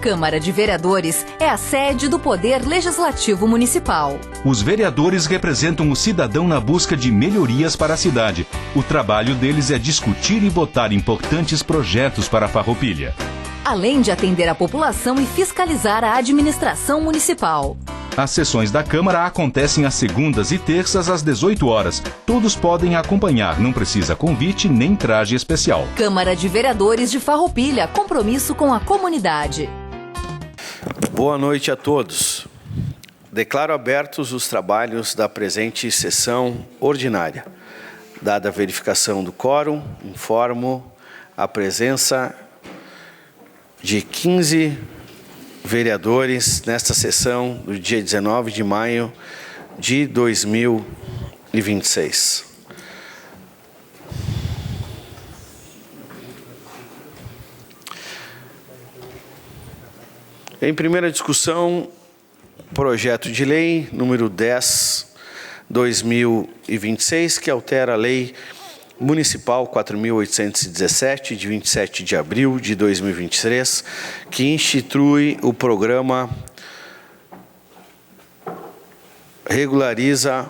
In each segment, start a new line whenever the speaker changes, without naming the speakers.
Câmara de Vereadores é a sede do Poder Legislativo Municipal.
Os vereadores representam o cidadão na busca de melhorias para a cidade. O trabalho deles é discutir e votar importantes projetos para a Farroupilha.
Além de atender a população e fiscalizar a administração municipal.
As sessões da Câmara acontecem às segundas e terças às 18 horas. Todos podem acompanhar, não precisa convite nem traje especial.
Câmara de Vereadores de Farroupilha, compromisso com a comunidade.
Boa noite a todos. Declaro abertos os trabalhos da presente sessão ordinária. Dada a verificação do quórum, informo a presença de 15 vereadores nesta sessão do dia 19 de maio de 2026. Em primeira discussão, projeto de lei número 10/2026, que altera a lei municipal 4.817, de 27 de abril de 2023, que institui o programa Regulariza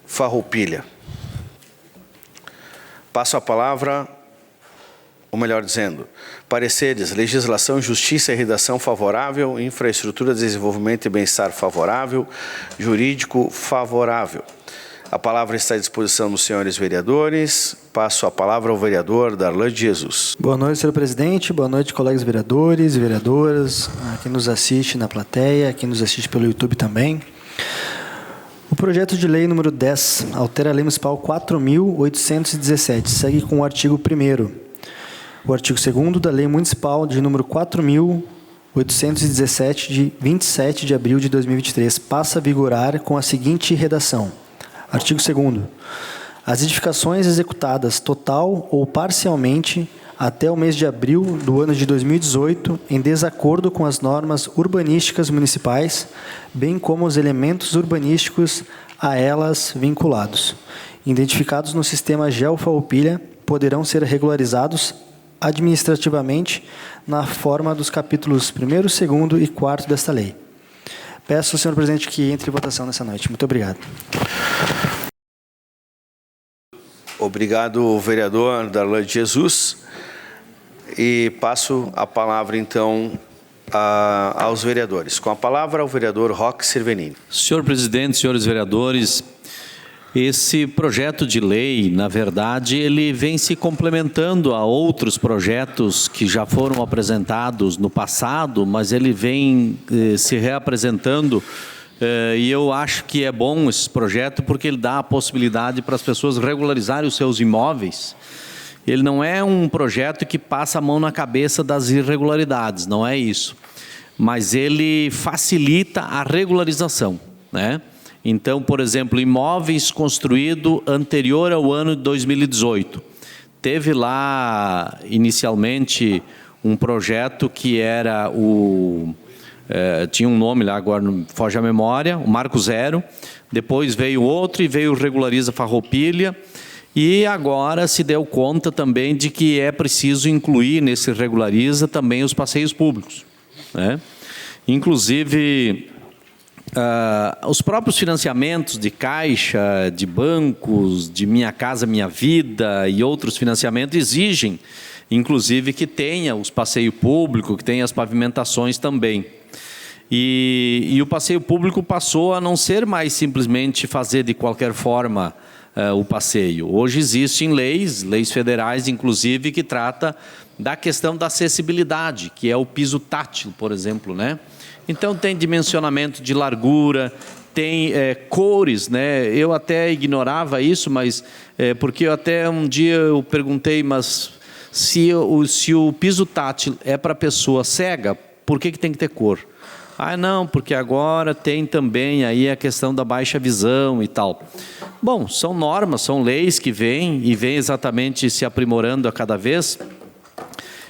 Farroupilha. Passo a palavra, ou melhor dizendo, pareceres, legislação, justiça e redação favorável, infraestrutura, desenvolvimento e bem-estar favorável, jurídico favorável. A palavra está à disposição dos senhores vereadores. Passo a palavra ao vereador Darlan de Jesus.
Boa noite, senhor presidente. Boa noite, colegas vereadores e vereadoras, quem nos assiste na plateia, quem nos assiste pelo YouTube também. O projeto de lei número 10 altera a lei municipal 4.817, segue com o artigo 1º. O artigo 2º da lei municipal de número 4.817, de 27 de abril de 2023, passa a vigorar com a seguinte redação. Artigo 2º. As edificações executadas total ou parcialmente até o mês de abril do ano de 2018, em desacordo com as normas urbanísticas municipais, bem como os elementos urbanísticos a elas vinculados, identificados no sistema GeoFarroupilha, poderão ser regularizados administrativamente na forma dos capítulos 1º, 2º e 4º desta lei. Peço ao senhor presidente que entre em votação nessa noite. Muito obrigado.
Obrigado, vereador Darlan de Jesus. E passo a palavra, então, aos vereadores. Com a palavra, o vereador Roque Cervenini.
Senhor presidente, senhores vereadores, esse projeto de lei, na verdade, ele vem se complementando a outros projetos que já foram apresentados no passado, mas ele vem se reapresentando e eu acho que é bom esse projeto porque ele dá a possibilidade para as pessoas regularizarem os seus imóveis. Ele não é um projeto que passa a mão na cabeça das irregularidades, não é isso. Mas ele facilita a regularização, né? Então, por exemplo, imóveis construídos anterior ao ano de 2018. Teve lá, inicialmente, um projeto que era tinha um nome lá, agora não foge a memória, o Marco Zero. Depois veio outro e veio o Regulariza Farroupilha. E agora se deu conta também de que é preciso incluir nesse Regulariza também os passeios públicos, né? Inclusive, os próprios financiamentos de caixa, de bancos, de Minha Casa Minha Vida e outros financiamentos exigem, inclusive, que tenha os passeios públicos, que tenha as pavimentações também. E o passeio público passou a não ser mais simplesmente fazer de qualquer forma o passeio. Hoje existem leis federais, inclusive, que trata da questão da acessibilidade, que é o piso tátil, por exemplo, né? Então, tem dimensionamento de largura, tem cores, né? Eu até ignorava isso, mas porque eu até um dia eu perguntei, mas se o piso tátil é para pessoa cega, por que tem que ter cor? Ah, não, porque agora tem também aí a questão da baixa visão e tal. Bom, são normas, são leis que vêm e vêm exatamente se aprimorando a cada vez.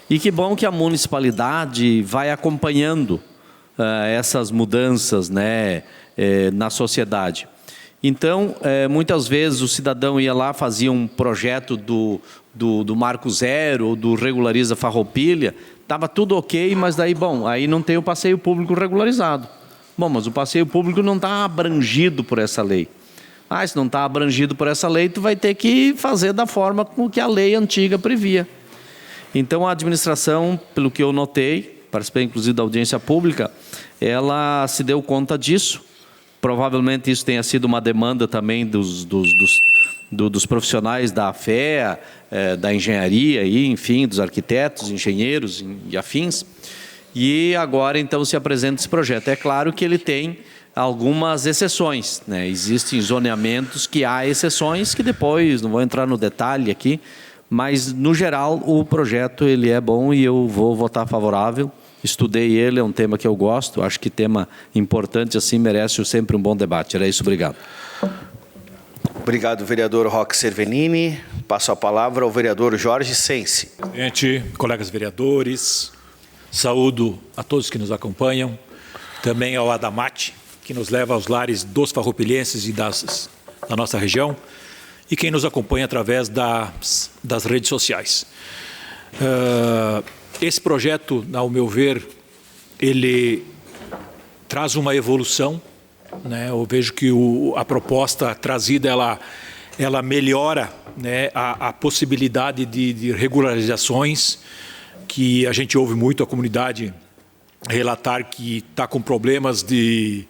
E que bom que a municipalidade vai acompanhando essas mudanças, né, na sociedade. Então, muitas vezes o cidadão ia lá, fazia um projeto do Marco Zero ou do Regulariza Farroupilha, estava tudo ok, mas daí, bom, aí não tem o passeio público regularizado. Bom, mas o passeio público não está abrangido por essa lei. Se não está abrangido por essa lei, tu vai ter que fazer da forma com que a lei antiga previa. Então, a administração, pelo que eu notei, participei inclusive da audiência pública, ela se deu conta disso. Provavelmente isso tenha sido uma demanda também dos profissionais da AFEA, da engenharia, enfim, dos arquitetos, engenheiros e afins. E agora, então, se apresenta esse projeto. É claro que ele tem algumas exceções, né? Existem zoneamentos que há exceções que depois, não vou entrar no detalhe aqui, mas, no geral, o projeto ele é bom e eu vou votar favorável. Estudei ele, é um tema que eu gosto, acho que tema importante assim merece sempre um bom debate. Era isso, obrigado.
Obrigado, vereador Roque Cervenini. Passo a palavra ao vereador Jorge Sensi.
Presidente, colegas vereadores, saúdo a todos que nos acompanham, também ao Adamate, que nos leva aos lares dos farroupilhenses e da nossa região, e quem nos acompanha através das redes sociais. Esse projeto, ao meu ver, ele traz uma evolução, né? Eu vejo que a proposta trazida, ela melhora, né, a possibilidade de regularizações, que a gente ouve muito a comunidade relatar que está com problemas de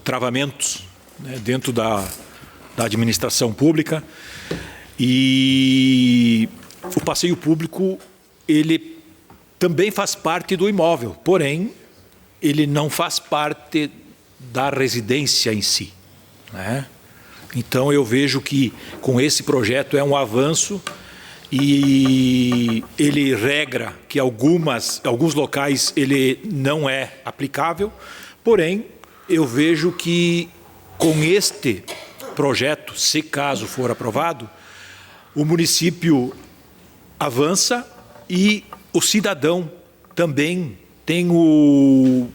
travamentos, né, dentro da administração pública. E o passeio público, ele também faz parte do imóvel, porém, ele não faz parte da residência em si, né? Então, eu vejo que com esse projeto é um avanço e ele regra que alguns locais ele não é aplicável, porém, eu vejo que com este projeto, se caso for aprovado, o município avança e o cidadão também tem o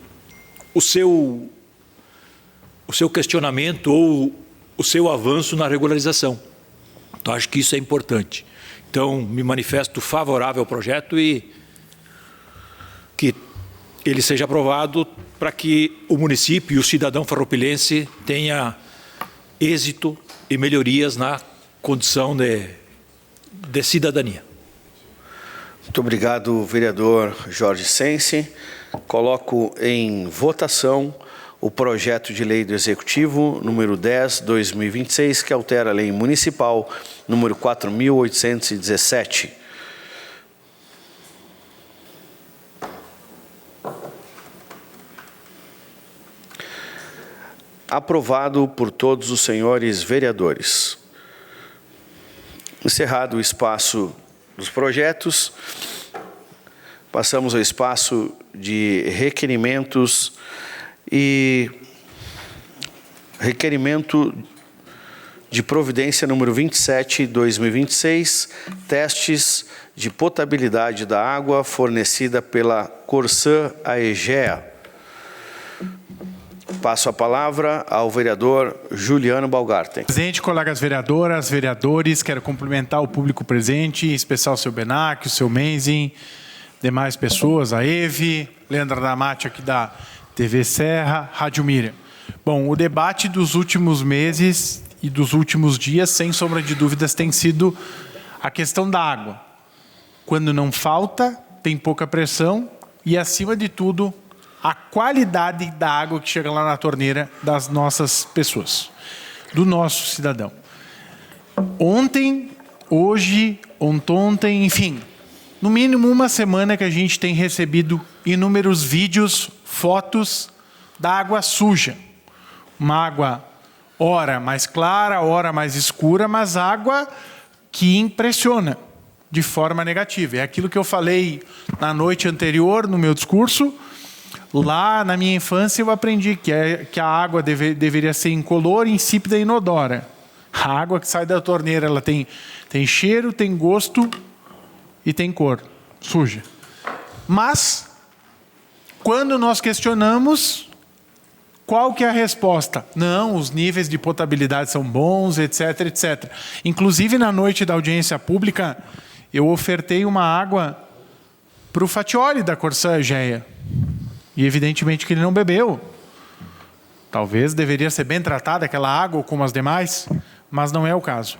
seu questionamento ou o seu avanço na regularização. Então, acho que isso é importante. Então, me manifesto favorável ao projeto e que ele seja aprovado para que o município e o cidadão farroupilense tenha êxito e melhorias na condição de cidadania.
Muito obrigado, vereador Jorge Sensi. Coloco em votação o projeto de lei do Executivo número 10/2026, que altera a lei municipal número 4.817. Aprovado por todos os senhores vereadores. Encerrado o espaço dos projetos, passamos ao espaço de requerimentos e requerimento de providência número 27/2026, testes de potabilidade da água fornecida pela Corsã Aegea. Passo a palavra ao vereador Juliano Balgarten.
Presidente, colegas vereadoras, vereadores, quero cumprimentar o público presente, em especial o seu Benac, o seu Menzin, demais pessoas, a Eve, Leandro Adamate aqui da TV Serra, Rádio Miriam. Bom, o debate dos últimos meses e dos últimos dias, sem sombra de dúvidas, tem sido a questão da água. Quando não falta, tem pouca pressão e, acima de tudo, a qualidade da água que chega lá na torneira das nossas pessoas, do nosso cidadão. Ontem, hoje, ontem, enfim, no mínimo uma semana que a gente tem recebido inúmeros vídeos, fotos da água suja. Uma água, ora mais clara, ora mais escura, mas água que impressiona de forma negativa. É aquilo que eu falei na noite anterior, no meu discurso. Lá, na minha infância, eu aprendi que a água deveria ser incolor, insípida e inodora. A água que sai da torneira, ela tem cheiro, tem gosto e tem cor, suja. Mas, quando nós questionamos, qual que é a resposta? Não, os níveis de potabilidade são bons, etc, etc. Inclusive, na noite da audiência pública, eu ofertei uma água para o Fatioli da Corsã Egeia. E evidentemente que ele não bebeu. Talvez deveria ser bem tratada aquela água como as demais, mas não é o caso.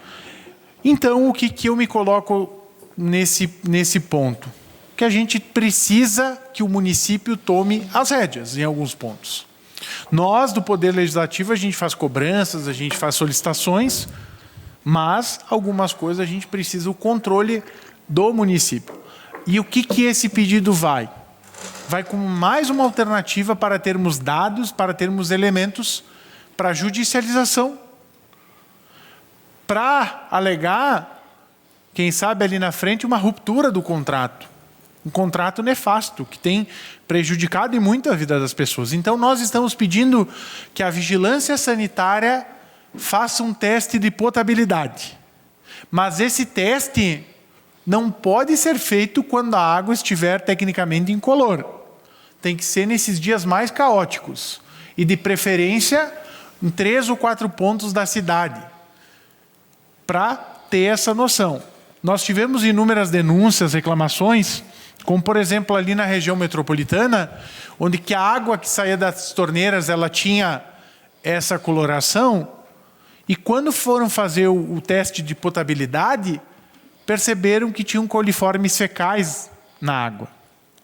Então, o que eu me coloco nesse ponto? Que a gente precisa que o município tome as rédeas em alguns pontos. Nós, do Poder Legislativo, a gente faz cobranças, a gente faz solicitações, mas algumas coisas a gente precisa o controle do município. E o que esse pedido vai? Vai como mais uma alternativa para termos dados, para termos elementos para judicialização. Para alegar, quem sabe ali na frente, uma ruptura do contrato. Um contrato nefasto, que tem prejudicado e muito a vida das pessoas. Então, nós estamos pedindo que a vigilância sanitária faça um teste de potabilidade. Mas esse teste não pode ser feito quando a água estiver tecnicamente incolor. Tem que ser nesses dias mais caóticos. E, de preferência, em 3 ou 4 pontos da cidade. Para ter essa noção. Nós tivemos inúmeras denúncias, reclamações, como, por exemplo, ali na região metropolitana, onde que a água que saía das torneiras ela tinha essa coloração, e quando foram fazer o teste de potabilidade, perceberam que tinham coliformes fecais na água.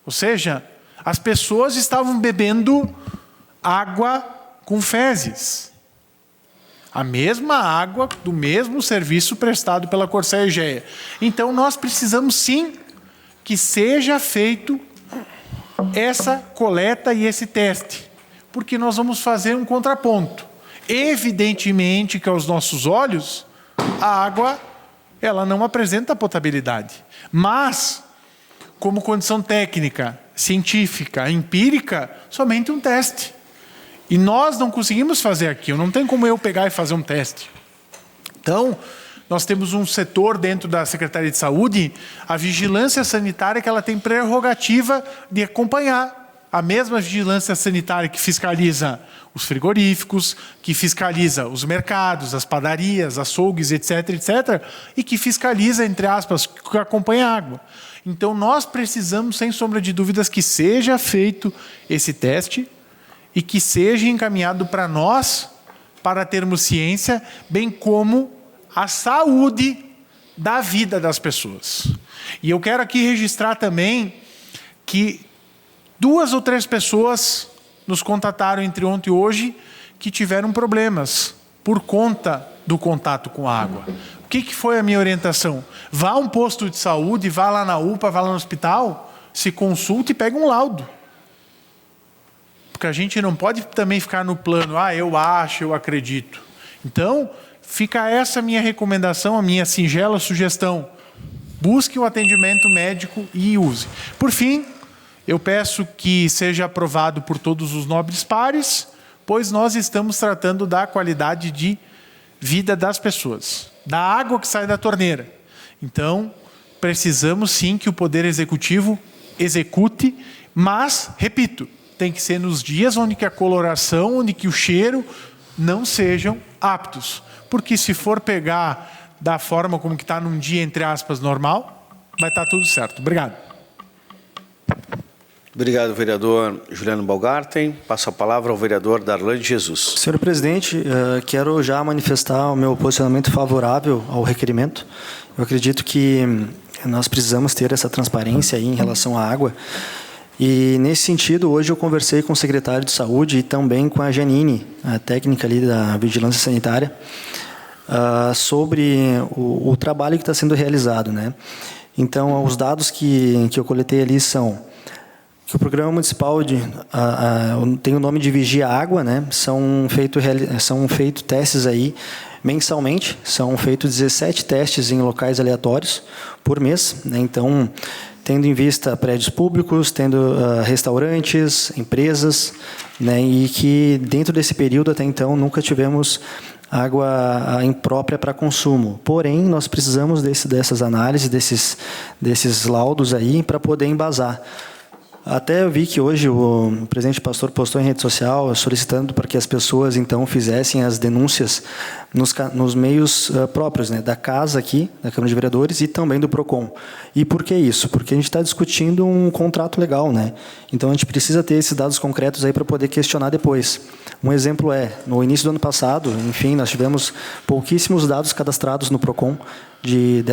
Ou seja, as pessoas estavam bebendo água com fezes. A mesma água do mesmo serviço prestado pela Corsã Egeia. Então, nós precisamos sim que seja feito essa coleta e esse teste, porque nós vamos fazer um contraponto. Evidentemente que aos nossos olhos, a água ela não apresenta potabilidade, mas como condição técnica, científica, empírica, somente um teste. E nós não conseguimos fazer aquilo, não tem como eu pegar e fazer um teste. Então, nós temos um setor dentro da Secretaria de Saúde, a vigilância sanitária, que ela tem prerrogativa de acompanhar. A mesma vigilância sanitária que fiscaliza os frigoríficos, que fiscaliza os mercados, as padarias, açougues, etc., etc., e que fiscaliza, entre aspas, que acompanha a água. Então, nós precisamos, sem sombra de dúvidas, que seja feito esse teste e que seja encaminhado para nós, para termos ciência, bem como a saúde da vida das pessoas. E eu quero aqui registrar também que 2 ou 3 pessoas nos contataram entre ontem e hoje que tiveram problemas por conta do contato com a água. O que foi a minha orientação? Vá a um posto de saúde, vá lá na UPA, vá lá no hospital, se consulte e pegue um laudo. Porque a gente não pode também ficar no plano, eu acho, eu acredito. Então, fica essa minha recomendação, a minha singela sugestão. Busque o atendimento médico e use. Por fim, eu peço que seja aprovado por todos os nobres pares, pois nós estamos tratando da qualidade de vida das pessoas, da água que sai da torneira. Então, precisamos sim que o Poder Executivo execute, mas, repito, tem que ser nos dias onde que a coloração, onde que o cheiro não sejam aptos. Porque se for pegar da forma como que está num dia, entre aspas, normal, vai estar tudo certo. Obrigado.
Obrigado, vereador Juliano Balgarten. Passo a palavra ao vereador Darlan de Jesus.
Senhor presidente, quero já manifestar o meu posicionamento favorável ao requerimento. Eu acredito que nós precisamos ter essa transparência aí em relação à água. E, nesse sentido, hoje eu conversei com o secretário de Saúde e também com a Janine, a técnica ali da Vigilância Sanitária, sobre o trabalho que está sendo realizado, né? Então, os dados que eu coletei ali são que o Programa Municipal tem o nome de Vigia Água, né? São feitos testes aí mensalmente, são feitos 17 testes em locais aleatórios por mês, né? Então, tendo em vista prédios públicos, tendo restaurantes, empresas, né, e que dentro desse período até então nunca tivemos água imprópria para consumo. Porém, nós precisamos dessas análises, desses laudos aí para poder embasar. Até eu vi que hoje o presidente Pastor postou em rede social solicitando para que as pessoas, então, fizessem as denúncias nos meios próprios, né, da casa aqui, da Câmara de Vereadores e também do PROCON. E por que isso? Porque a gente está discutindo um contrato legal, né? Então, a gente precisa ter esses dados concretos aí para poder questionar depois. Um exemplo no início do ano passado, enfim, nós tivemos pouquíssimos dados cadastrados no PROCON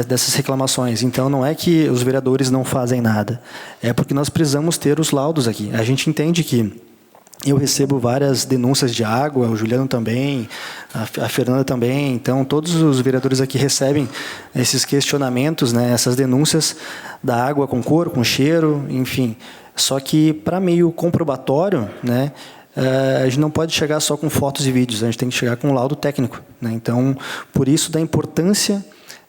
dessas reclamações. Então, não é que os vereadores não fazem nada, é porque nós precisamos ter os laudos aqui. A gente entende que eu recebo várias denúncias de água, o Juliano também, a Fernanda também, então todos os vereadores aqui recebem esses questionamentos, né, essas denúncias da água com cor, com cheiro, enfim. Só que, para meio comprobatório, né, a gente não pode chegar só com fotos e vídeos, a gente tem que chegar com um laudo técnico, né? Então, por isso da importância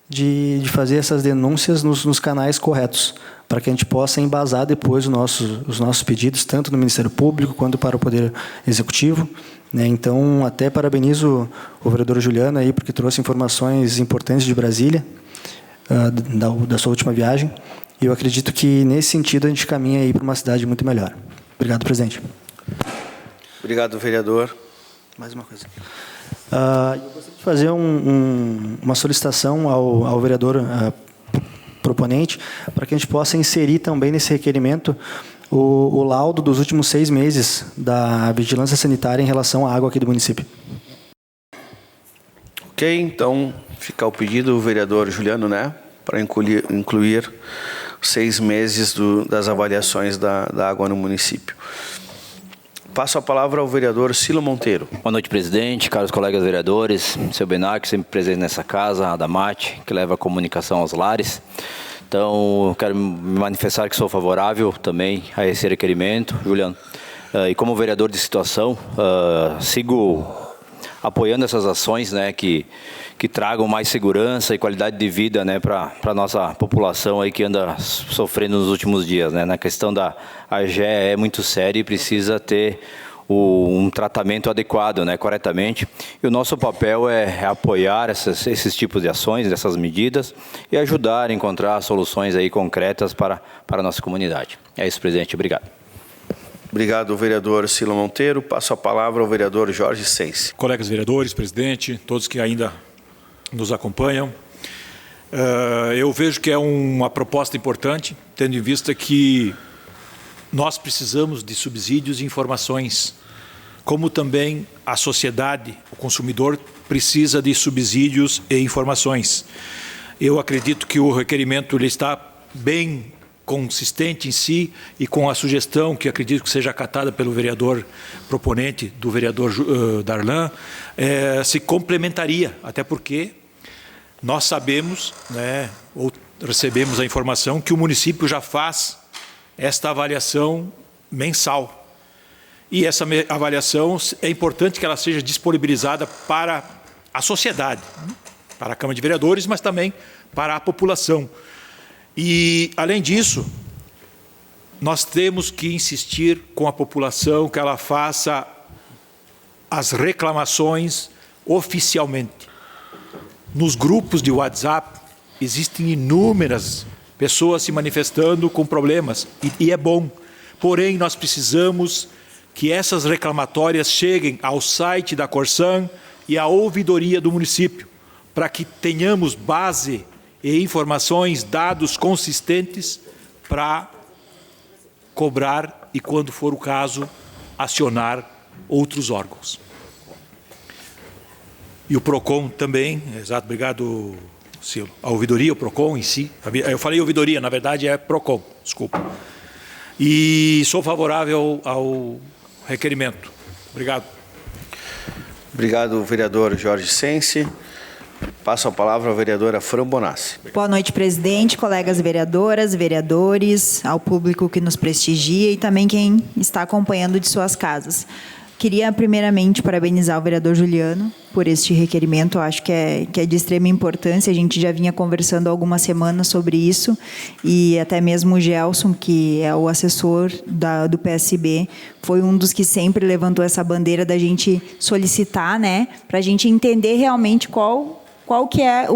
de fazer essas denúncias nos canais corretos, para que a gente possa embasar depois os nossos pedidos, tanto no Ministério Público quanto para o Poder Executivo, né? Então, até parabenizo o vereador Juliano aí, porque trouxe informações importantes de Brasília, da sua última viagem, e eu acredito que, nesse sentido, a gente caminha aí para uma cidade muito melhor. Obrigado, presidente.
Obrigado, vereador.
Mais uma coisa. Eu gostaria de fazer uma solicitação ao vereador proponente para que a gente possa inserir também nesse requerimento o laudo dos últimos 6 meses da vigilância sanitária em relação à água aqui do município.
Ok, então fica o pedido do vereador Juliano, né, para incluir 6 meses das avaliações da água no município. Passo a palavra ao vereador Cilo Monteiro.
Boa noite, presidente, caros colegas vereadores, seu Benac, sempre presente nessa casa, a Damate, que leva a comunicação aos lares. Então, quero me manifestar que sou favorável também a esse requerimento, Juliano. E como vereador de situação, sigo apoiando essas ações, né, que tragam mais segurança e qualidade de vida, né, para a nossa população aí que anda sofrendo nos últimos dias, né. Na questão da AGE é muito séria e precisa ter um tratamento adequado, né, corretamente. E o nosso papel é apoiar esses tipos de ações, essas medidas e ajudar a encontrar soluções aí concretas para a nossa comunidade. É isso, presidente. Obrigado.
Obrigado, vereador Cilo Monteiro. Passo a palavra ao vereador Jorge Sense.
Colegas vereadores, presidente, todos que ainda nos acompanham, eu vejo que é uma proposta importante, tendo em vista que nós precisamos de subsídios e informações, como também a sociedade, o consumidor, precisa de subsídios e informações. Eu acredito que o requerimento ele está bem consistente em si e com a sugestão que acredito que seja acatada pelo vereador proponente, do vereador Darlan, se complementaria, até porque nós sabemos, né, ou recebemos a informação que o município já faz esta avaliação mensal. E essa avaliação é importante que ela seja disponibilizada para a sociedade, para a Câmara de Vereadores, mas também para a população. E, além disso, nós temos que insistir com a população que ela faça as reclamações oficialmente. Nos grupos de WhatsApp existem inúmeras pessoas se manifestando com problemas, e é bom. Porém, nós precisamos que essas reclamatórias cheguem ao site da Corsan e à ouvidoria do município, para que tenhamos base e informações, dados consistentes para cobrar e, quando for o caso, acionar outros órgãos. E o PROCON também, exato, obrigado, Cilo. A ouvidoria, o PROCON em si, eu falei ouvidoria, na verdade é PROCON, desculpa. E sou favorável ao requerimento. Obrigado.
Obrigado, vereador Jorge Sense. Passo a palavra à vereadora Fran Bonassi.
Boa noite, presidente, colegas vereadoras, vereadores, ao público que nos prestigia e também quem está acompanhando de suas casas. Queria, primeiramente, parabenizar o vereador Juliano por este requerimento. Eu acho que é de extrema importância. A gente já vinha conversando há algumas semanas sobre isso e até mesmo o Gelson, que é o assessor do PSB, foi um dos que sempre levantou essa bandeira da gente solicitar, né, para a gente entender realmente qual qual que é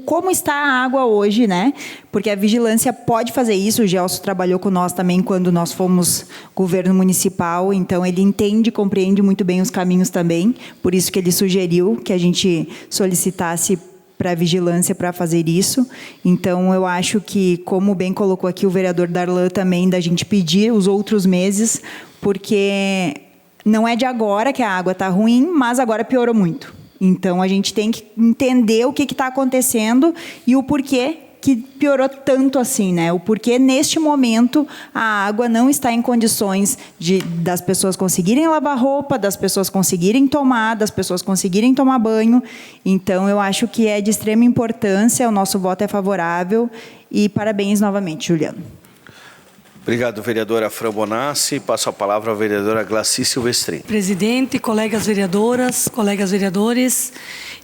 como está a água hoje, né? Porque a vigilância pode fazer isso. O Gelson trabalhou com nós também quando nós fomos governo municipal, então ele entende, compreende muito bem os caminhos também. Por isso que ele sugeriu que a gente solicitasse para a vigilância para fazer isso. Então, eu acho que, como bem colocou aqui o vereador Darlan também, da gente pedir os outros meses, porque não é de agora que a água está ruim, mas agora piorou muito. Então, a gente tem que entender o que está acontecendo e o porquê que piorou tanto assim, né? O porquê, neste momento, a água não está em condições das pessoas conseguirem lavar roupa, das pessoas conseguirem tomar, das pessoas conseguirem tomar banho. Então, eu acho que é de extrema importância, o nosso voto é favorável e parabéns novamente, Juliano.
Obrigado, vereadora Fran Bonassi. Passo a palavra à vereadora Glaci Silvestrin.
Presidente, colegas vereadoras, colegas vereadores,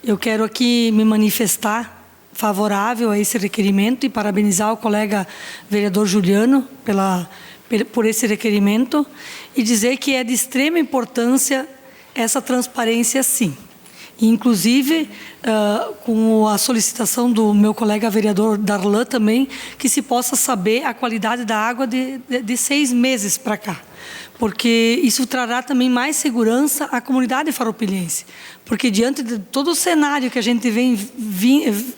eu quero aqui me manifestar favorável a esse requerimento e parabenizar o colega vereador Juliano por esse requerimento e dizer que é de extrema importância essa transparência, sim. Inclusive, com a solicitação do meu colega vereador Darlan também, que se possa saber a qualidade da água de 6 meses para cá. Porque isso trará também mais segurança à comunidade farroupilhense. Porque diante de todo o cenário que a gente vem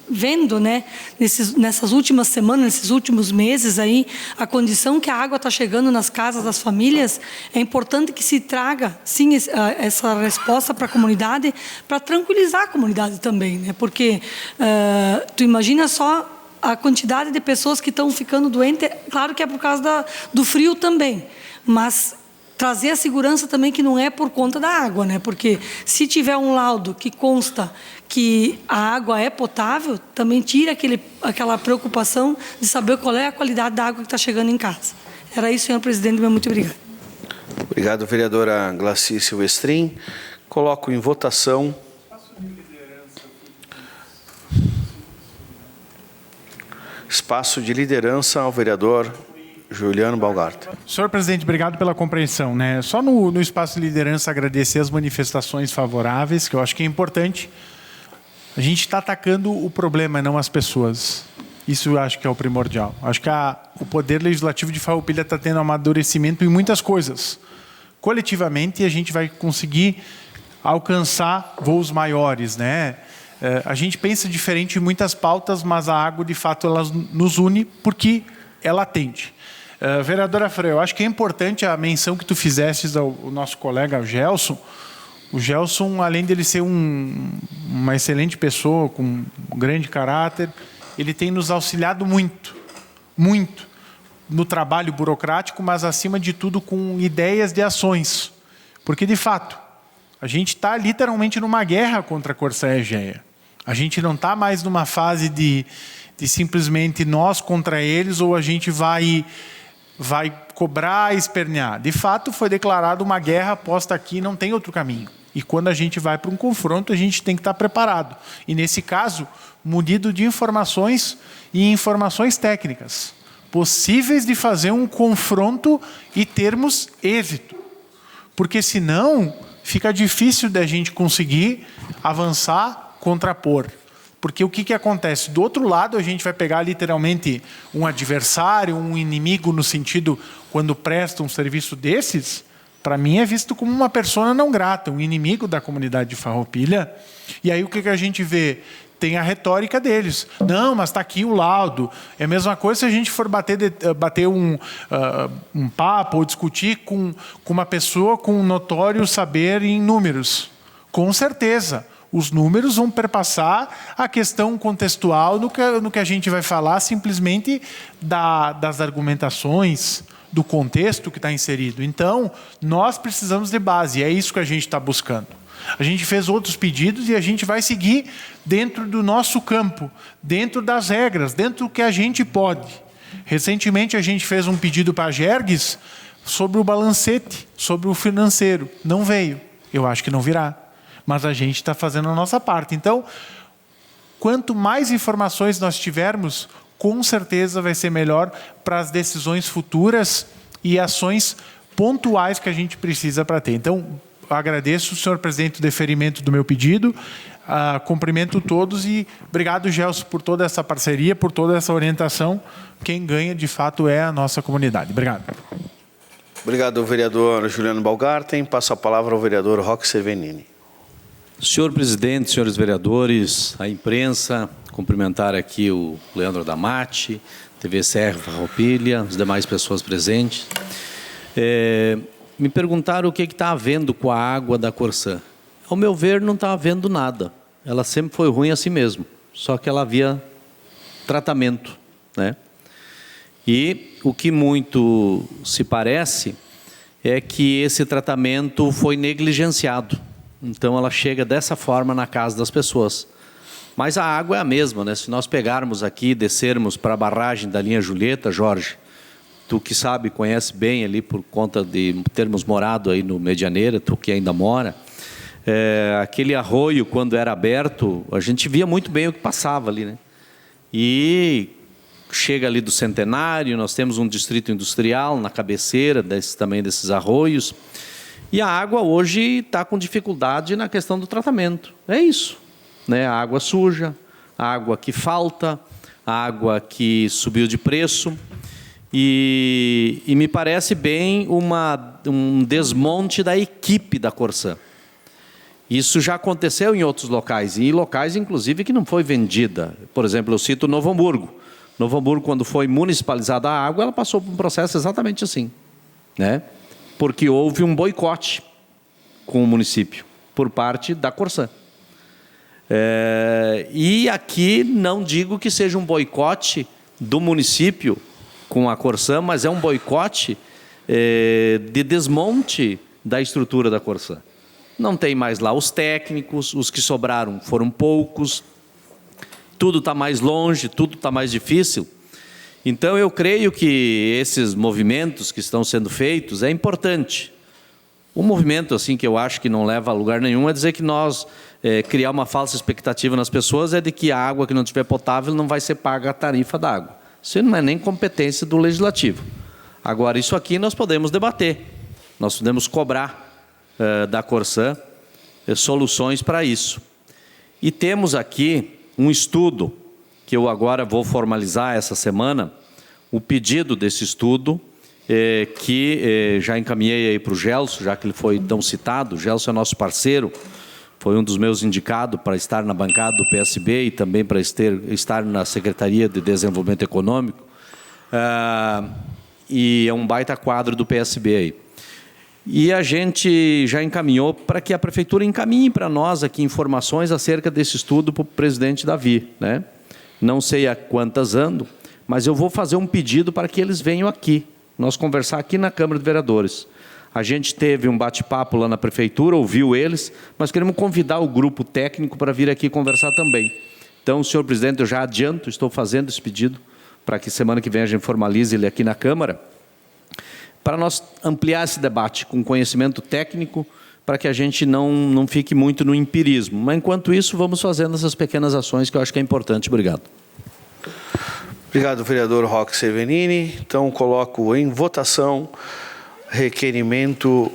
vendo, né, nessas últimas semanas, nesses últimos meses, aí, a condição que a água está chegando nas casas das famílias, é importante que se traga, sim, essa resposta para a comunidade, para tranquilizar a comunidade também. Né? Porque tu imagina só a quantidade de pessoas que estão ficando doentes, claro que é por causa do frio também, mas trazer a segurança também que não é por conta da água, né? Porque se tiver um laudo que consta que a água é potável, também tira aquela preocupação de saber qual é a qualidade da água que está chegando em casa. Era isso, senhor presidente, muito obrigado.
Obrigado, vereadora Glaci Silvestrin. Coloco em votação. Espaço de liderança ao vereador Juliano Balgart.
Senhor presidente, obrigado pela compreensão. Né? Só no espaço de liderança agradecer as manifestações favoráveis, que eu acho que é importante. A gente está atacando o problema, não as pessoas. Isso eu acho que é o primordial. Acho que o Poder Legislativo de Farroupilha está tendo amadurecimento em muitas coisas. Coletivamente, a gente vai conseguir alcançar voos maiores. Né? A gente pensa diferente em muitas pautas, mas a água, de fato, ela nos une porque ela atende. Vereadora Fran, eu acho que é importante a menção que tu fizestes ao nosso colega, o Gelson. O Gelson, além de ele ser uma excelente pessoa, com um grande caráter, ele tem nos auxiliado muito, muito, no trabalho burocrático, mas, acima de tudo, com ideias de ações. Porque, de fato, a gente está literalmente numa guerra contra a Corsã Egeia. A gente não está mais numa fase de simplesmente nós contra eles, ou a gente vai cobrar e espernear. De fato, foi declarada uma guerra posta aqui, não tem outro caminho. E quando a gente vai para um confronto, a gente tem que estar preparado. E, nesse caso, munido de informações e informações técnicas, possíveis de fazer um confronto e termos êxito. Porque, senão, fica difícil da gente conseguir avançar, contrapor. Porque o que acontece? Do outro lado, a gente vai pegar literalmente um adversário, um inimigo, no sentido, quando presta um serviço desses, para mim é visto como uma persona não grata, um inimigo da comunidade de Farroupilha. E aí o que a gente vê? Tem a retórica deles. Não, mas está aqui o laudo. É a mesma coisa se a gente for bater um papo ou discutir com uma pessoa com um notório saber em números. Com certeza. Os números vão perpassar a questão contextual no que a gente vai falar, simplesmente das argumentações, do contexto que está inserido. Então, nós precisamos de base, é isso que a gente está buscando. A gente fez outros pedidos e a gente vai seguir dentro do nosso campo, dentro das regras, dentro do que a gente pode. Recentemente, a gente fez um pedido para a Gergues sobre o balancete, sobre o financeiro. Não veio. Eu acho que não virá. Mas a gente está fazendo a nossa parte. Então, quanto mais informações nós tivermos, com certeza vai ser melhor para as decisões futuras e ações pontuais que a gente precisa para ter. Então, agradeço, senhor presidente, o deferimento do meu pedido. Cumprimento todos e obrigado, Gelson, por toda essa parceria, por toda essa orientação. Quem ganha, de fato, é a nossa comunidade. Obrigado.
Obrigado, vereador Juliano Balgarten. Passo a palavra ao vereador Roque Sevenini.
Senhor presidente, senhores vereadores, a imprensa, cumprimentar aqui o Leandro Damati, TV Serra Farroupilha, as demais pessoas presentes. Me perguntaram o que está havendo com a água da Corsã. Ao meu ver, não está havendo nada. Ela sempre foi ruim assim mesmo, só que ela havia tratamento, né? E o que muito se parece é que esse tratamento foi negligenciado. Então, ela chega dessa forma na casa das pessoas. Mas a água é a mesma, né? Se nós pegarmos aqui e descermos para a barragem da linha Julieta, Jorge, tu que sabe, conhece bem ali por conta de termos morado aí no Medianeira, tu que ainda mora, aquele arroio, quando era aberto, a gente via muito bem o que passava ali, né? E chega ali do Centenário, nós temos um distrito industrial na cabeceira também desses arroios, e a água hoje está com dificuldade na questão do tratamento. É isso, né? A água suja, a água que falta, a água que subiu de preço, e me parece bem um desmonte da equipe da Corsã. Isso já aconteceu em outros locais, e locais, inclusive, que não foi vendida. Por exemplo, eu cito Novo Hamburgo. Novo Hamburgo, quando foi municipalizada a água, ela passou por um processo exatamente assim, né? Porque houve um boicote com o município, por parte da Corsã. E aqui não digo que seja um boicote do município com a Corsã, mas é um boicote de desmonte da estrutura da Corsã. Não tem mais lá os técnicos, os que sobraram foram poucos, tudo está mais longe, tudo está mais difícil. Então, eu creio que esses movimentos que estão sendo feitos é importante. Um movimento assim que eu acho que não leva a lugar nenhum é dizer que nós criar uma falsa expectativa nas pessoas é de que a água que não tiver potável não vai ser paga a tarifa da água. Isso não é nem competência do Legislativo. Agora, isso aqui nós podemos debater, nós podemos cobrar da Corsã soluções para isso. E temos aqui um estudo, que eu agora vou formalizar essa semana, o pedido desse estudo, que já encaminhei aí para o Gelson, já que ele foi tão citado. O Gelson é nosso parceiro, foi um dos meus indicados para estar na bancada do PSB e também para estar na Secretaria de Desenvolvimento Econômico, e é um baita quadro do PSB aí. E a gente já encaminhou para que a Prefeitura encaminhe para nós aqui informações acerca desse estudo para o presidente Davi, né? Não sei a quantas ando, mas eu vou fazer um pedido para que eles venham aqui, nós conversar aqui na Câmara de Vereadores. A gente teve um bate-papo lá na Prefeitura, ouviu eles, mas queremos convidar o grupo técnico para vir aqui conversar também. Então, senhor presidente, eu já adianto, estou fazendo esse pedido para que semana que vem a gente formalize ele aqui na Câmara, para nós ampliar esse debate com conhecimento técnico, para que a gente não fique muito no empirismo. Mas, enquanto isso, vamos fazendo essas pequenas ações que eu acho que é importante. Obrigado.
Obrigado, vereador Roque Sevenini. Então, coloco em votação requerimento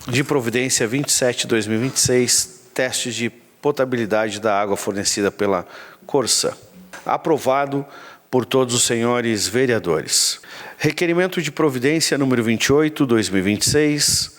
de providência 27/2026, testes de potabilidade da água fornecida pela Corsã. Aprovado por todos os senhores vereadores. Requerimento de providência número 28/2026,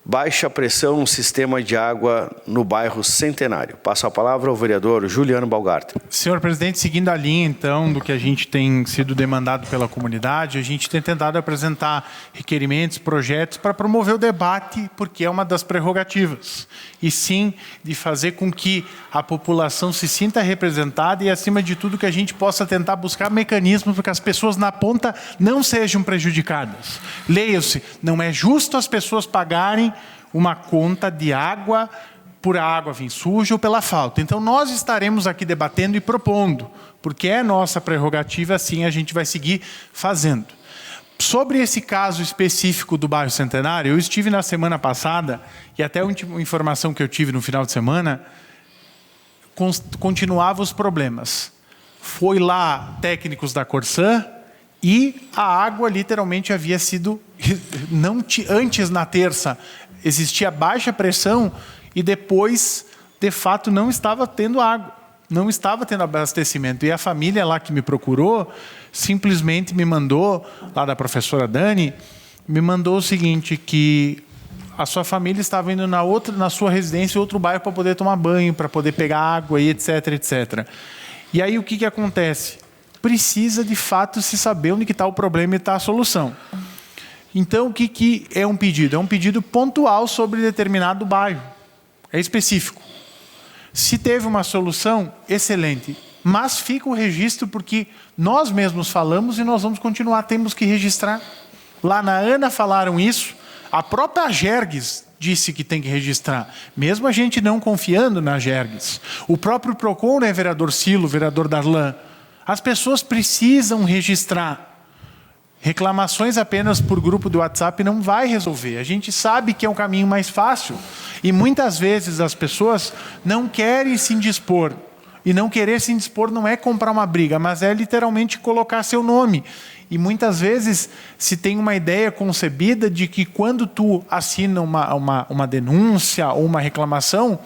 baixa pressão no sistema de água no bairro Centenário. Passo a palavra ao vereador Juliano Balgarten.
Senhor presidente, seguindo a linha, então, do que a gente tem sido demandado pela comunidade, a gente tem tentado apresentar requerimentos, projetos para promover o debate, porque é uma das prerrogativas. E sim, de fazer com que a população se sinta representada e, acima de tudo, que a gente possa tentar buscar mecanismos para que as pessoas na ponta não sejam prejudicadas. Leia-se, não é justo as pessoas pagarem uma conta de água por a água vir suja ou pela falta. Então, nós estaremos aqui debatendo e propondo, porque é nossa prerrogativa, assim a gente vai seguir fazendo. Sobre esse caso específico do bairro Centenário, eu estive na semana passada, e até a última informação que eu tive no final de semana, continuavam os problemas. Foi lá técnicos da Corsã, e a água literalmente havia sido, antes na terça, existia baixa pressão, e depois de fato não estava tendo água, não estava tendo abastecimento. E a família lá que me procurou simplesmente me mandou, lá da professora Dani, me mandou o seguinte, que a sua família estava indo na sua residência em outro bairro para poder tomar banho, para poder pegar água, e etc, etc. E aí o que acontece? Precisa de fato se saber onde está o problema e está a solução. Então o que é um pedido? É um pedido pontual sobre determinado bairro. É específico. Se teve uma solução, excelente. Mas fica o registro porque nós mesmos falamos e nós vamos continuar, temos que registrar. Lá na ANA falaram isso, a própria Gergues disse que tem que registrar, mesmo a gente não confiando na Gergues. O próprio PROCON, né, vereador Silo, vereador Darlan, as pessoas precisam registrar. Reclamações apenas por grupo do WhatsApp não vai resolver. A gente sabe que é um caminho mais fácil e muitas vezes as pessoas não querem se indispor. E não querer se indispor não é comprar uma briga, mas é literalmente colocar seu nome. E muitas vezes se tem uma ideia concebida de que quando tu assina uma denúncia ou uma reclamação,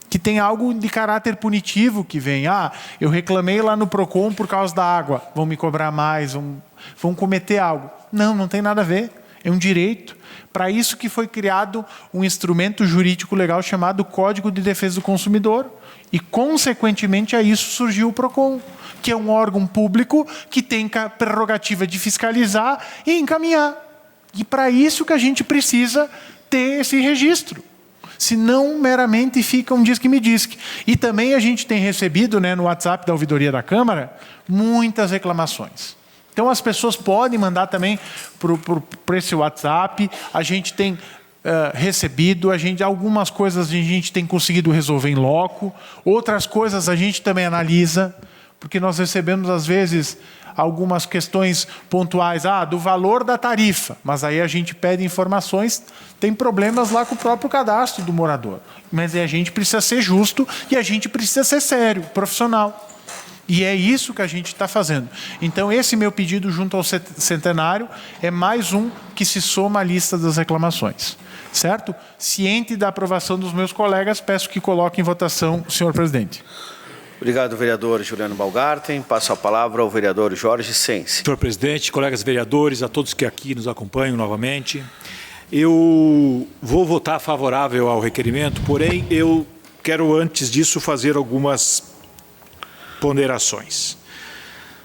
que tem algo de caráter punitivo que vem. Ah, eu reclamei lá no PROCON por causa da água, vão me cobrar mais, vão cometer algo. Não, não tem nada a ver. É um direito. Para isso que foi criado um instrumento jurídico legal chamado Código de Defesa do Consumidor. E, consequentemente, a isso surgiu o PROCON, que é um órgão público que tem a prerrogativa de fiscalizar e encaminhar. E para isso que a gente precisa ter esse registro. Senão, meramente fica um diz-que-me-diz-que. E também a gente tem recebido, né, no WhatsApp da Ouvidoria da Câmara, muitas reclamações. Então, as pessoas podem mandar também por esse WhatsApp. A gente tem recebido, algumas coisas a gente tem conseguido resolver em loco. Outras coisas a gente também analisa, porque nós recebemos, às vezes, algumas questões pontuais, do valor da tarifa. Mas aí a gente pede informações, tem problemas lá com o próprio cadastro do morador. Mas a gente precisa ser justo e a gente precisa ser sério, profissional. E é isso que a gente está fazendo. Então, esse meu pedido junto ao centenário é mais um que se soma à lista das reclamações. Certo? Ciente da aprovação dos meus colegas, peço que coloque em votação, senhor presidente.
Obrigado, vereador Juliano Balgarten. Passo a palavra ao vereador Jorge Sense.
Senhor presidente, colegas vereadores, a todos que aqui nos acompanham novamente, eu vou votar favorável ao requerimento, porém, eu quero, antes disso, fazer algumas ponderações.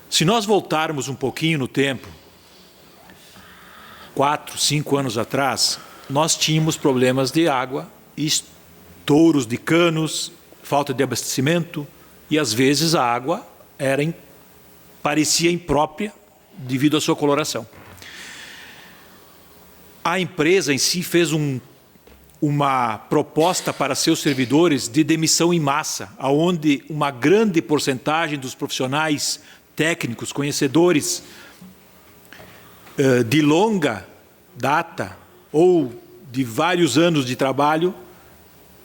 Se nós voltarmos um pouquinho no tempo, 4, 5 anos atrás, nós tínhamos problemas de água, estouros de canos, falta de abastecimento, e às vezes a água parecia imprópria devido à sua coloração. A empresa em si fez uma proposta para seus servidores de demissão em massa, onde uma grande porcentagem dos profissionais técnicos, conhecedores de longa data ou de vários anos de trabalho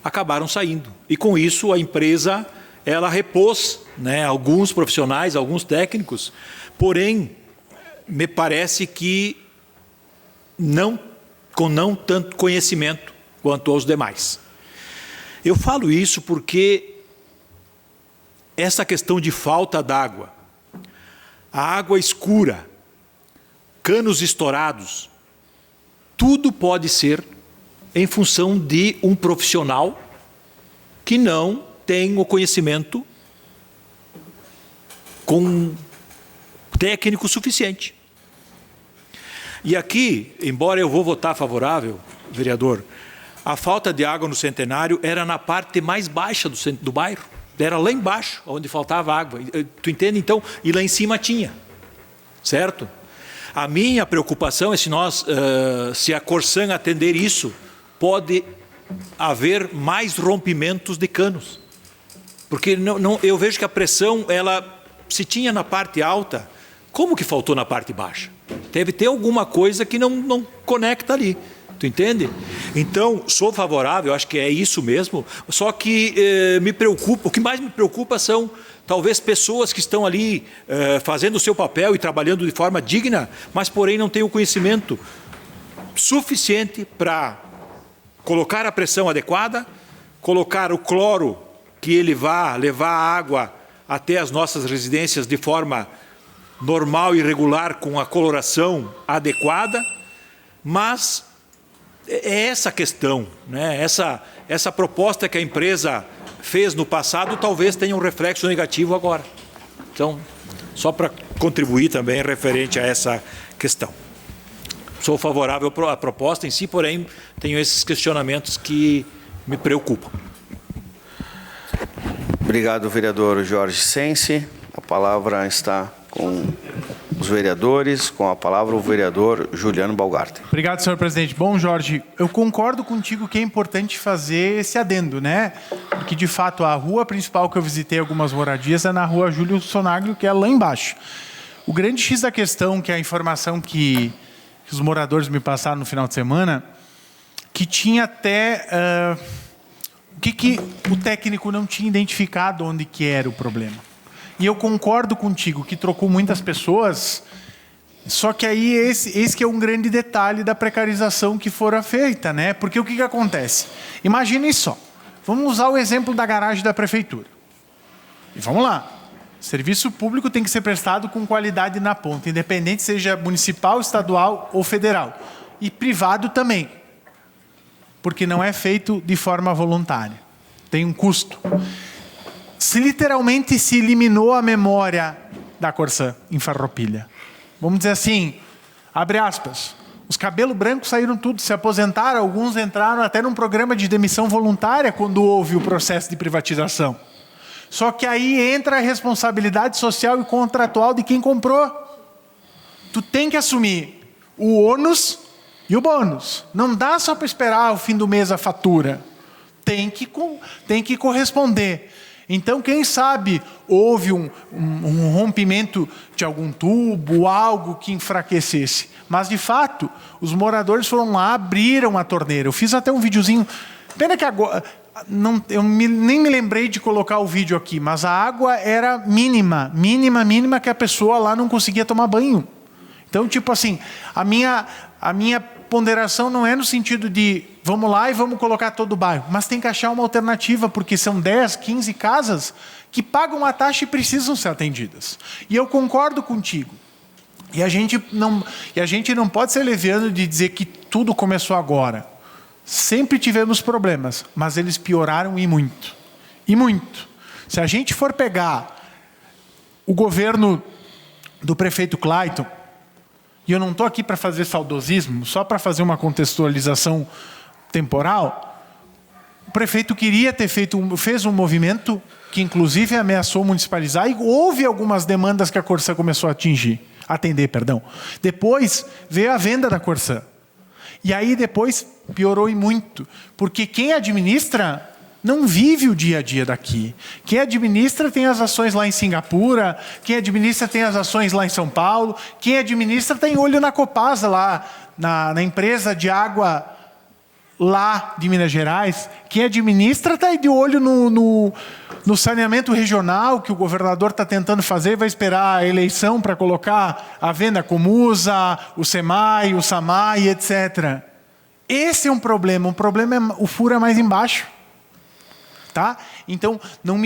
acabaram saindo. E com isso a empresa repôs, né, alguns profissionais, alguns técnicos, porém me parece que com não tanto conhecimento quanto aos demais. Eu falo isso porque essa questão de falta d'água, a água escura, canos estourados, tudo pode ser em função de um profissional que não tem o conhecimento com técnico suficiente. E aqui, embora eu vou votar favorável, vereador, a falta de água no Centenário era na parte mais baixa do bairro. Era lá embaixo, onde faltava água. Tu entende, então? E lá em cima tinha. Certo? A minha preocupação é se a Corsan atender isso, pode haver mais rompimentos de canos. Porque eu vejo que a pressão, se tinha na parte alta, como que faltou na parte baixa? Deve ter alguma coisa que não conecta ali. Tu entende? Então, sou favorável, acho que é isso mesmo, só que o que mais me preocupa são, talvez, pessoas que estão ali fazendo o seu papel e trabalhando de forma digna, mas, porém, não têm o conhecimento suficiente para colocar a pressão adequada, colocar o cloro, que ele vá levar a água até as nossas residências de forma normal e regular, com a coloração adequada, mas é essa a questão, né? Essa proposta que a empresa fez no passado talvez tenha um reflexo negativo agora. Então, só para contribuir também referente a essa questão. Sou favorável à proposta em si, porém tenho esses questionamentos que me preocupam.
Obrigado, vereador Jorge Sense. A palavra está com os vereadores. Com a palavra, o vereador Juliano Balgarten.
Obrigado, senhor presidente. Bom, Jorge, eu concordo contigo que é importante fazer esse adendo, né? Porque, de fato, a rua principal que eu visitei algumas moradias é na rua Júlio Sonaglio, que é lá embaixo. O grande X da questão, que é a informação que os moradores me passaram no final de semana, que tinha até... o que o técnico não tinha identificado onde que era o problema. E eu concordo contigo que trocou muitas pessoas, só que aí esse que é um grande detalhe da precarização que fora feita, né? Porque o que acontece? Imaginem só, vamos usar o exemplo da garagem da prefeitura. E vamos lá, serviço público tem que ser prestado com qualidade na ponta, independente seja municipal, estadual ou federal. E privado também, porque não é feito de forma voluntária. Tem um custo. Se literalmente se eliminou a memória da Corsã em Farroupilha. Vamos dizer assim, abre aspas, os cabelos brancos saíram tudo, se aposentaram, alguns entraram até num programa de demissão voluntária quando houve o processo de privatização. Só que aí entra a responsabilidade social e contratual de quem comprou. Tu tem que assumir o ônus e o bônus. Não dá só para esperar o fim do mês a fatura. Tem que corresponder. Então, quem sabe houve um rompimento de algum tubo, algo que enfraquecesse. Mas, de fato, os moradores foram lá, abriram a torneira. Eu fiz até um videozinho. Pena que agora... nem me lembrei de colocar o vídeo aqui, mas a água era mínima, que a pessoa lá não conseguia tomar banho. Então, tipo assim, a minha ponderação não é no sentido de vamos lá e vamos colocar todo o bairro, mas tem que achar uma alternativa, porque são 10, 15 casas que pagam a taxa e precisam ser atendidas. E eu concordo contigo. E a gente não pode ser leviano de dizer que tudo começou agora. Sempre tivemos problemas, mas eles pioraram e muito. E muito. Se a gente for pegar o governo do prefeito Clayton, e eu não estou aqui para fazer saudosismo, só para fazer uma contextualização temporal, o prefeito queria ter fez um movimento que inclusive ameaçou municipalizar e houve algumas demandas que a Corsã começou a atender. Depois veio a venda da Corsã. E aí depois piorou e muito, porque quem administra não vive o dia a dia daqui. Quem administra tem as ações lá em Singapura, quem administra tem as ações lá em São Paulo, quem administra tem olho na Copasa lá, na empresa de água lá de Minas Gerais, quem administra está de olho no saneamento regional que o governador está tentando fazer, vai esperar a eleição para colocar a venda Comusa, o SEMAI, o SAMAI, etc. Esse é um problema o furo é mais embaixo. Tá? Então, não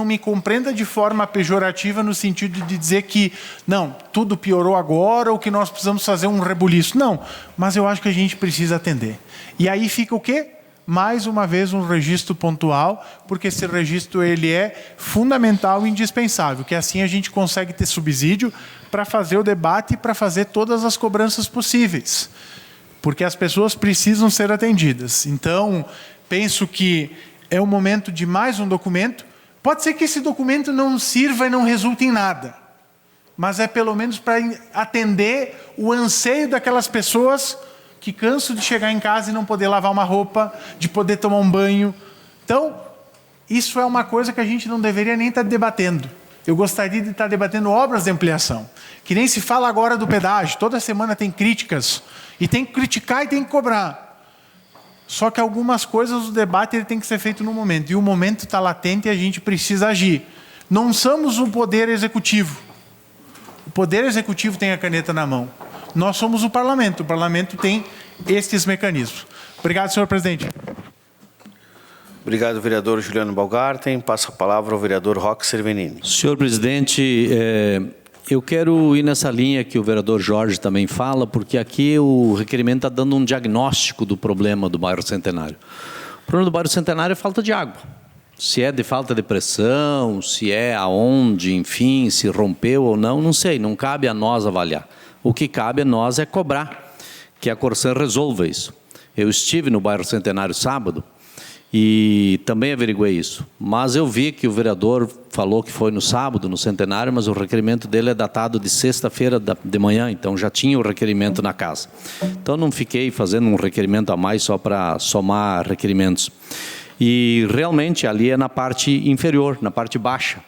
me compreenda de forma pejorativa no sentido de dizer que não, tudo piorou agora ou que nós precisamos fazer um rebuliço. Não, mas eu acho que a gente precisa atender. E aí fica o quê? Mais uma vez um registro pontual, porque esse registro ele é fundamental e indispensável, que assim a gente consegue ter subsídio para fazer o debate e para fazer todas as cobranças possíveis. Porque as pessoas precisam ser atendidas. Então, penso que é o momento de mais um documento. Pode ser que esse documento não sirva e não resulte em nada, mas é pelo menos para atender o anseio daquelas pessoas que cansam de chegar em casa e não poder lavar uma roupa, de poder tomar um banho. Então, isso é uma coisa que a gente não deveria nem estar debatendo. Eu gostaria de estar debatendo obras de ampliação, que nem se fala agora do pedágio. Toda semana tem críticas, e tem que criticar e tem que cobrar. Só que algumas coisas, o debate ele tem que ser feito no momento. E o momento está latente e a gente precisa agir. Não somos o poder executivo. O poder executivo tem a caneta na mão. Nós somos o parlamento. O parlamento tem estes mecanismos. Obrigado, senhor presidente.
Obrigado, vereador Juliano Baumgarten. Passo a palavra ao vereador Roque Cervenini.
Senhor presidente, eu quero ir nessa linha que o vereador Jorge também fala, porque aqui o requerimento está dando um diagnóstico do problema do bairro Centenário. O problema do bairro Centenário é falta de água. Se é de falta de pressão, se é aonde, enfim, se rompeu ou não, não sei, não cabe a nós avaliar. O que cabe a nós é cobrar que a Corsan resolva isso. Eu estive no bairro Centenário sábado e também averiguei isso. Mas eu vi que o vereador falou que foi no sábado, no Centenário, mas o requerimento dele é datado de sexta-feira de manhã, então já tinha o requerimento na casa. Então não fiquei fazendo um requerimento a mais só para somar requerimentos. E realmente ali é na parte inferior, na parte baixa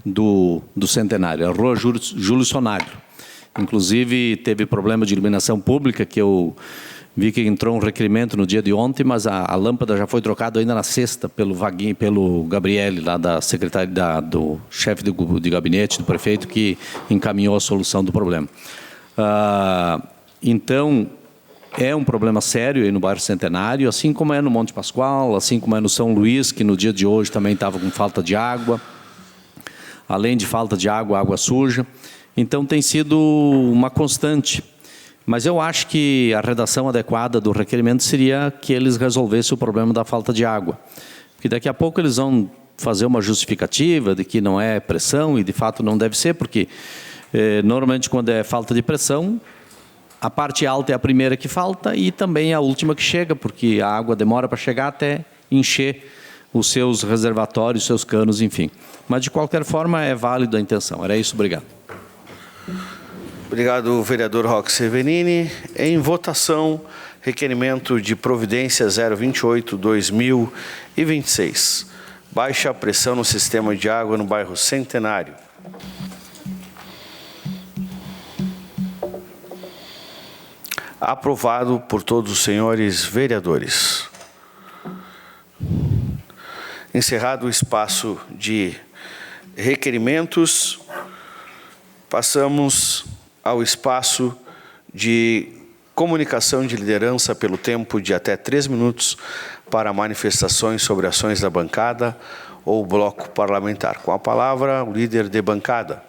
do Centenário, a rua Júlio Sonário. Inclusive teve problema de iluminação pública, que eu vi que entrou um requerimento no dia de ontem, mas a lâmpada já foi trocada ainda na sexta pelo Vaguinho, pelo Gabriele, lá da secretária, do chefe de gabinete do prefeito, que encaminhou a solução do problema. Então, é um problema sério aí no bairro Centenário, assim como é no Monte Pascoal, assim como é no São Luís, que no dia de hoje também estava com falta de água. Além de falta de água, água suja. Então tem sido uma constante. Mas eu acho que a redação adequada do requerimento seria que eles resolvessem o problema da falta de água. Porque daqui a pouco eles vão fazer uma justificativa de que não é pressão, e de fato não deve ser, porque normalmente quando é falta de pressão, a parte alta é a primeira que falta e também a última que chega, porque a água demora para chegar até encher os seus reservatórios, os seus canos, enfim. Mas, de qualquer forma, é válida a intenção. Era isso, obrigado.
Obrigado, vereador Roque Cervenini. Em votação, requerimento de providência 028/2026. Baixa pressão no sistema de água no bairro Centenário. Aprovado por todos os senhores vereadores. Encerrado o espaço de requerimentos, passamos ao espaço de comunicação de liderança pelo tempo de até 3 minutos para manifestações sobre ações da bancada ou bloco parlamentar. Com a palavra, o líder de bancada.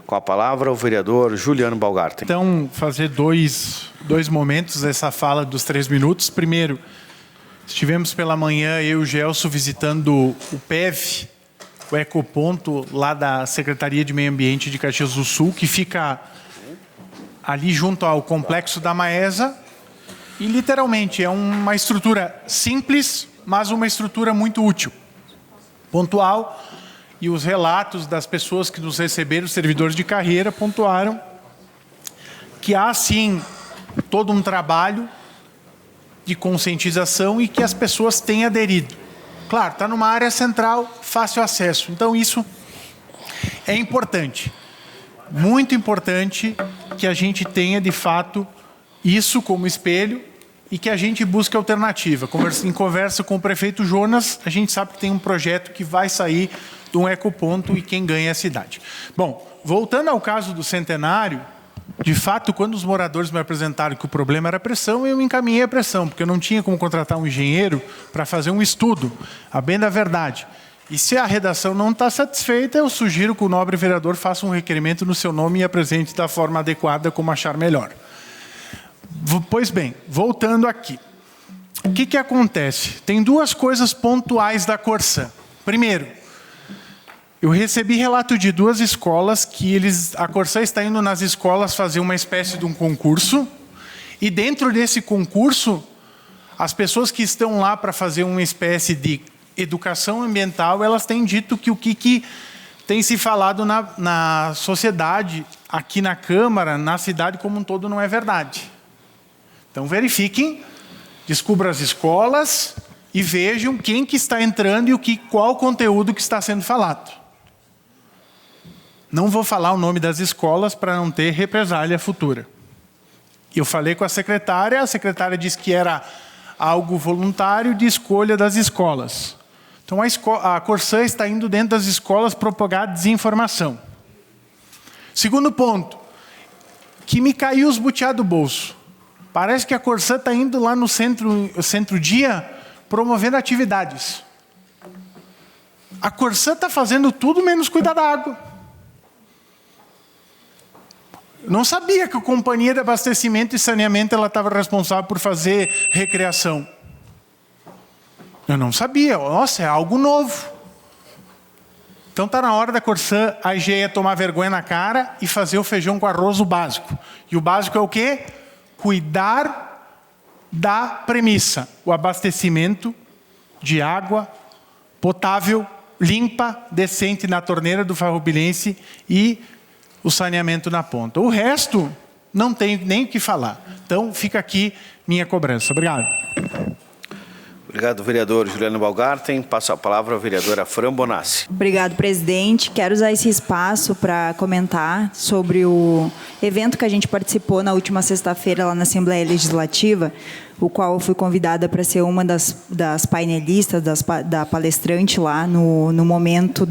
Com a palavra, o vereador Juliano Baumgarten.
Então, fazer dois momentos dessa fala dos 3 minutos. Primeiro, estivemos pela manhã, eu e o Gelson, visitando o PEV, o ecoponto lá da Secretaria de Meio Ambiente de Caxias do Sul, que fica ali junto ao complexo da Maesa. E, literalmente, é uma estrutura simples, mas uma estrutura muito útil, pontual. E os relatos das pessoas que nos receberam, os servidores de carreira, pontuaram que há, sim, todo um trabalho de conscientização e que as pessoas têm aderido. Claro, está numa área central, fácil acesso. Então, isso é importante. Muito importante que a gente tenha, de fato, isso como espelho e que a gente busque alternativa. Em conversa com o prefeito Jonas, a gente sabe que tem um projeto que vai sair de um ecoponto e quem ganha é a cidade. Bom, voltando ao caso do Centenário, de fato, quando os moradores me apresentaram que o problema era a pressão, eu me encaminhei a pressão, porque eu não tinha como contratar um engenheiro para fazer um estudo, a bem da verdade. E se a redação não está satisfeita, eu sugiro que o nobre vereador faça um requerimento no seu nome e apresente da forma adequada, como achar melhor. Pois bem, voltando aqui. O que acontece? Tem 2 coisas pontuais da Corsan. Primeiro, eu recebi relato de 2 escolas que a Corsan está indo nas escolas fazer uma espécie de um concurso, e dentro desse concurso, as pessoas que estão lá para fazer uma espécie de educação ambiental, elas têm dito que o que tem se falado na sociedade, aqui na Câmara, na cidade como um todo, não é verdade. Então verifiquem, descubram as escolas e vejam quem que está entrando e qual o conteúdo que está sendo falado. Não vou falar o nome das escolas para não ter represália futura. Eu falei com a secretária disse que era algo voluntário de escolha das escolas. Então a Corsan está indo dentro das escolas propagar desinformação. Segundo ponto, que me caiu os butiá do bolso. Parece que a Corsan está indo lá no centro-dia promovendo atividades. A Corsã está fazendo tudo menos cuidar da água. Eu não sabia que a Companhia de Abastecimento e Saneamento ela estava responsável por fazer recreação. Eu não sabia. Nossa, é algo novo. Então está na hora da Corsã, a IGE tomar vergonha na cara e fazer o feijão com arroz o básico. E o básico é o quê? Cuidar da premissa. O abastecimento de água potável, limpa, decente na torneira do Farroupilense e o saneamento na ponta. O resto, não tenho nem o que falar. Então, fica aqui minha cobrança. Obrigado.
Obrigado, vereador Juliano Balgarten. Passo a palavra à vereadora Fran Bonassi.
Obrigado, presidente. Quero usar esse espaço para comentar sobre o evento que a gente participou na última sexta-feira lá na Assembleia Legislativa, o qual eu fui convidada para ser uma das painelistas, da palestrante lá no momento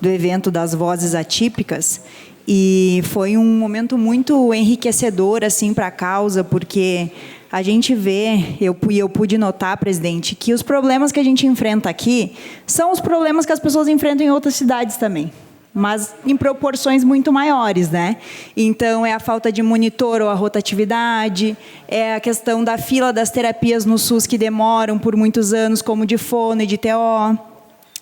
do evento das Vozes Atípicas. E foi um momento muito enriquecedor assim, para a causa, porque a gente vê, eu pude notar, presidente, que os problemas que a gente enfrenta aqui são os problemas que as pessoas enfrentam em outras cidades também, mas em proporções muito maiores, né? Então, é a falta de monitor ou a rotatividade, é a questão da fila das terapias no SUS que demoram por muitos anos, como de fono e de TO,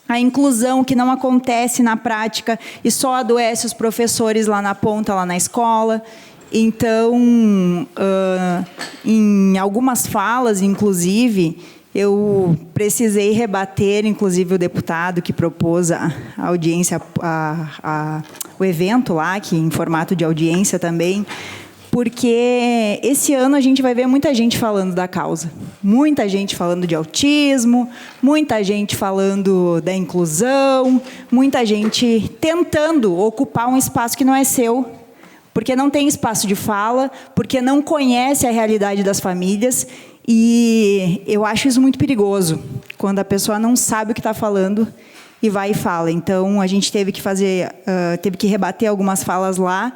a inclusão que não acontece na prática e só adoece os professores lá na ponta, lá na escola. Então, em algumas falas, inclusive, eu precisei rebater, inclusive, o deputado que propôs a audiência, o evento lá, que em formato de audiência também, porque esse ano a gente vai ver muita gente falando da causa. Muita gente falando de autismo, muita gente falando da inclusão, muita gente tentando ocupar um espaço que não é seu, porque não tem espaço de fala, porque não conhece a realidade das famílias, e eu acho isso muito perigoso, quando a pessoa não sabe o que está falando e vai e fala. Então, a gente teve que rebater algumas falas lá.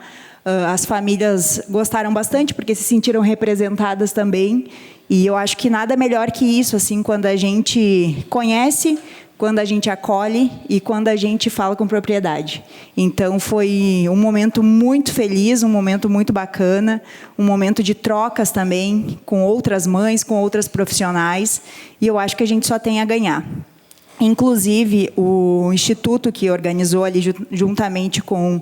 As famílias gostaram bastante, porque se sentiram representadas também, e eu acho que nada melhor que isso, assim, quando a gente conhece, quando a gente acolhe e quando a gente fala com propriedade. Então, foi um momento muito feliz, um momento muito bacana, um momento de trocas também com outras mães, com outras profissionais, e eu acho que a gente só tem a ganhar. Inclusive, o instituto que organizou ali, juntamente com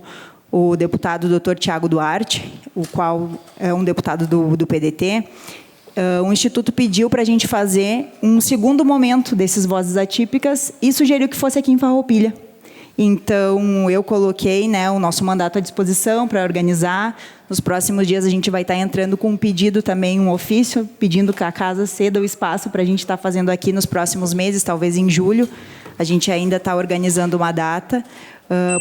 o deputado Dr. Tiago Duarte, o qual é um deputado do PDT, o Instituto pediu para a gente fazer um segundo momento desses Vozes Atípicas e sugeriu que fosse aqui em Farroupilha. Então, eu coloquei, né, o nosso mandato à disposição para organizar. Nos próximos dias, a gente vai estar entrando com um pedido também, um ofício, pedindo que a casa ceda o espaço para a gente estar fazendo aqui nos próximos meses, talvez em julho. A gente ainda está organizando uma data,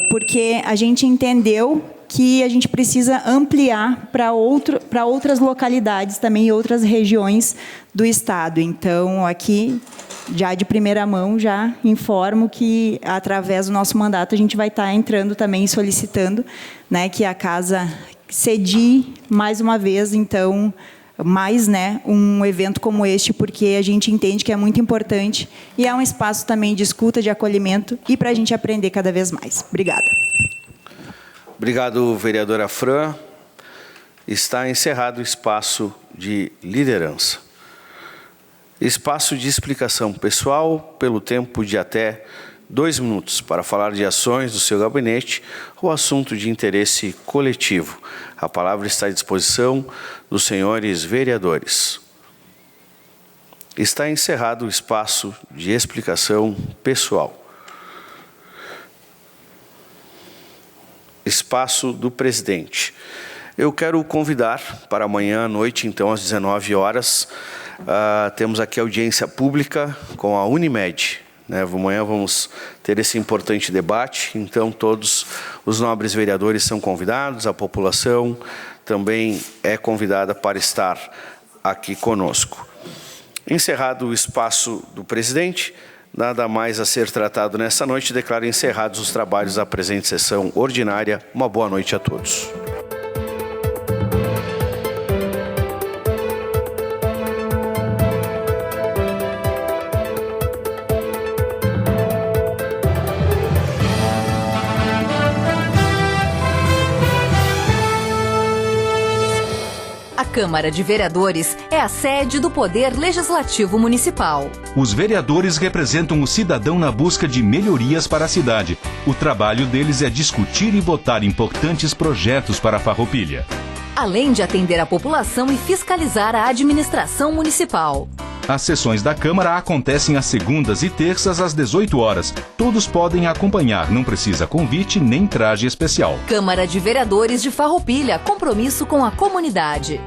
porque a gente entendeu que a gente precisa ampliar para outras localidades também e outras regiões do Estado. Então, aqui, já de primeira mão, já informo que, através do nosso mandato, a gente vai estar entrando também e solicitando, né, que a casa cedie mais uma vez, então, mais, né, um evento como este, porque a gente entende que é muito importante e é um espaço também de escuta, de acolhimento e para a gente aprender cada vez mais. Obrigada.
Obrigado, vereadora Fran. Está encerrado o espaço de liderança. Espaço de explicação pessoal, pelo tempo de até 2 minutos, para falar de ações do seu gabinete ou assunto de interesse coletivo. A palavra está à disposição dos senhores vereadores. Está encerrado o espaço de explicação pessoal. Espaço do presidente. Eu quero convidar para amanhã à noite, então, às 19 horas, temos aqui audiência pública com a Unimed. Né? Amanhã vamos ter esse importante debate, então todos os nobres vereadores são convidados, a população também é convidada para estar aqui conosco. Encerrado o espaço do presidente, nada mais a ser tratado nessa noite, declaro encerrados os trabalhos da presente sessão ordinária. Uma boa noite a todos.
Câmara de Vereadores é a sede do Poder Legislativo Municipal.
Os vereadores representam o cidadão na busca de melhorias para a cidade. O trabalho deles é discutir e votar importantes projetos para a Farroupilha.
Além de atender a população e fiscalizar a administração municipal.
As sessões da Câmara acontecem às segundas e terças às 18 horas. Todos podem acompanhar, não precisa convite nem traje especial.
Câmara de Vereadores de Farroupilha, compromisso com a comunidade.